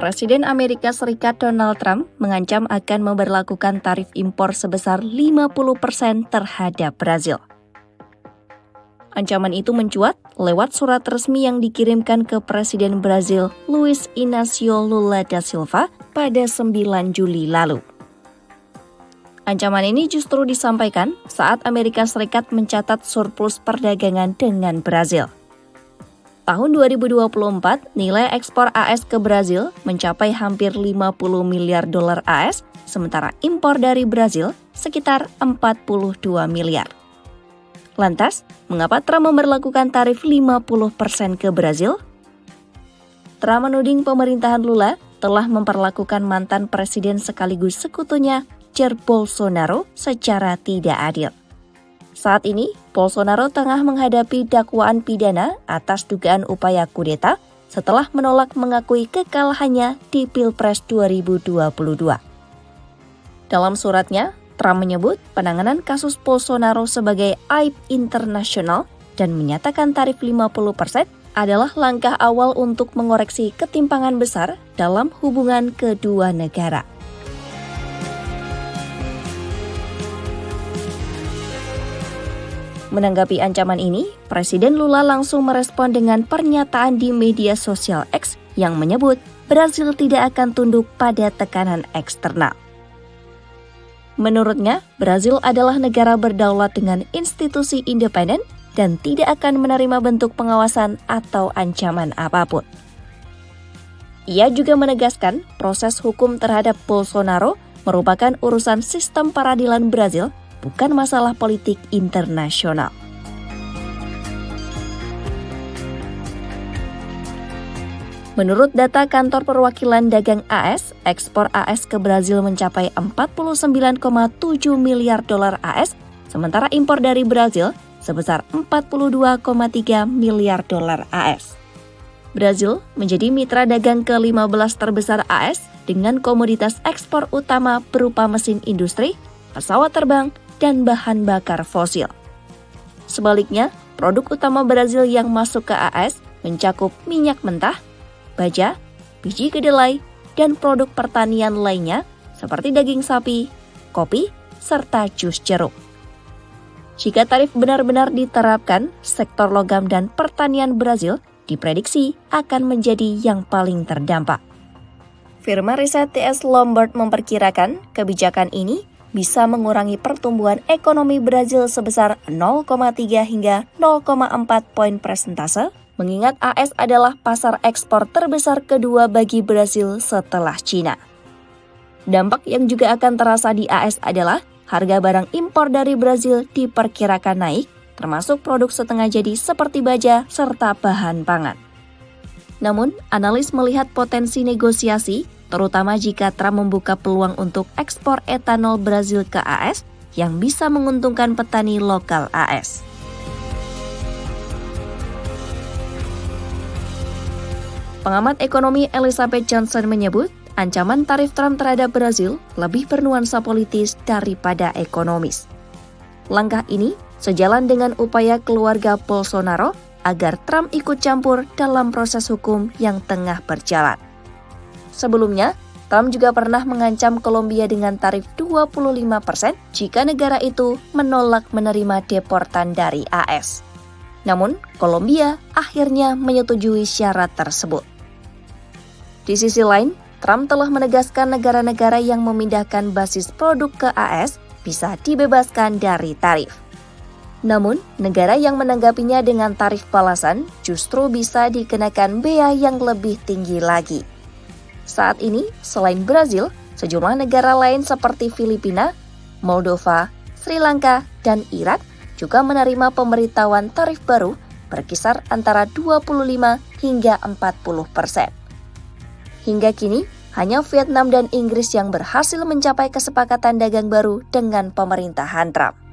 Presiden Amerika Serikat Donald Trump mengancam akan memberlakukan tarif impor sebesar 50% terhadap Brazil. Ancaman itu mencuat lewat surat resmi yang dikirimkan ke Presiden Brazil Luiz Inácio Lula da Silva pada 9 Juli lalu. Ancaman ini justru disampaikan saat Amerika Serikat mencatat surplus perdagangan dengan Brazil. Tahun 2024, nilai ekspor AS ke Brazil mencapai hampir 50 miliar dolar AS, sementara impor dari Brazil sekitar 42 miliar. Lantas, mengapa Trump memberlakukan tarif 50% ke Brazil? Trump menuding pemerintahan Lula telah memperlakukan mantan presiden sekaligus sekutunya, Jair Bolsonaro, secara tidak adil. Saat ini, Bolsonaro tengah menghadapi dakwaan pidana atas dugaan upaya kudeta setelah menolak mengakui kekalahannya di Pilpres 2022. Dalam suratnya, Trump menyebut penanganan kasus Bolsonaro sebagai aib internasional dan menyatakan tarif 50% adalah langkah awal untuk mengoreksi ketimpangan besar dalam hubungan kedua negara. Menanggapi ancaman ini, Presiden Lula langsung merespon dengan pernyataan di media sosial X yang menyebut Brazil tidak akan tunduk pada tekanan eksternal. Menurutnya, Brazil adalah negara berdaulat dengan institusi independen dan tidak akan menerima bentuk pengawasan atau ancaman apapun. Ia juga menegaskan proses hukum terhadap Bolsonaro merupakan urusan sistem peradilan Brazil, bukan masalah politik internasional. Menurut data Kantor Perwakilan Dagang AS, ekspor AS ke Brazil mencapai 49,7 miliar dolar AS, sementara impor dari Brazil sebesar 42,3 miliar dolar AS. Brazil menjadi mitra dagang ke-15 terbesar AS dengan komoditas ekspor utama berupa mesin industri, pesawat terbang, dan bahan bakar fosil. Sebaliknya, produk utama Brazil yang masuk ke AS mencakup minyak mentah, baja, biji kedelai, dan produk pertanian lainnya seperti daging sapi, kopi, serta jus jeruk. Jika tarif benar-benar diterapkan, sektor logam dan pertanian Brazil diprediksi akan menjadi yang paling terdampak. Firma riset TS Lombard memperkirakan kebijakan ini bisa mengurangi pertumbuhan ekonomi Brazil sebesar 0,3 hingga 0,4 poin persentase, mengingat AS adalah pasar ekspor terbesar kedua bagi Brazil setelah China. Dampak yang juga akan terasa di AS adalah harga barang impor dari Brazil diperkirakan naik, termasuk produk setengah jadi seperti baja serta bahan pangan. Namun, analis melihat potensi negosiasi, terutama jika Trump membuka peluang untuk ekspor etanol Brazil ke AS yang bisa menguntungkan petani lokal AS. Pengamat ekonomi Elizabeth Johnson menyebut, ancaman tarif Trump terhadap Brazil lebih bernuansa politis daripada ekonomis. Langkah ini sejalan dengan upaya keluarga Bolsonaro agar Trump ikut campur dalam proses hukum yang tengah berjalan. Sebelumnya, Trump juga pernah mengancam Kolombia dengan tarif 25% jika negara itu menolak menerima deportan dari AS. Namun, Kolombia akhirnya menyetujui syarat tersebut. Di sisi lain, Trump telah menegaskan negara-negara yang memindahkan basis produk ke AS bisa dibebaskan dari tarif. Namun, negara yang menanggapinya dengan tarif balasan justru bisa dikenakan bea yang lebih tinggi lagi. Saat ini, selain Brazil, sejumlah negara lain seperti Filipina, Moldova, Sri Lanka, dan Irak juga menerima pemberitahuan tarif baru berkisar antara 25 hingga 40%. Hingga kini, hanya Vietnam dan Inggris yang berhasil mencapai kesepakatan dagang baru dengan pemerintahan Trump.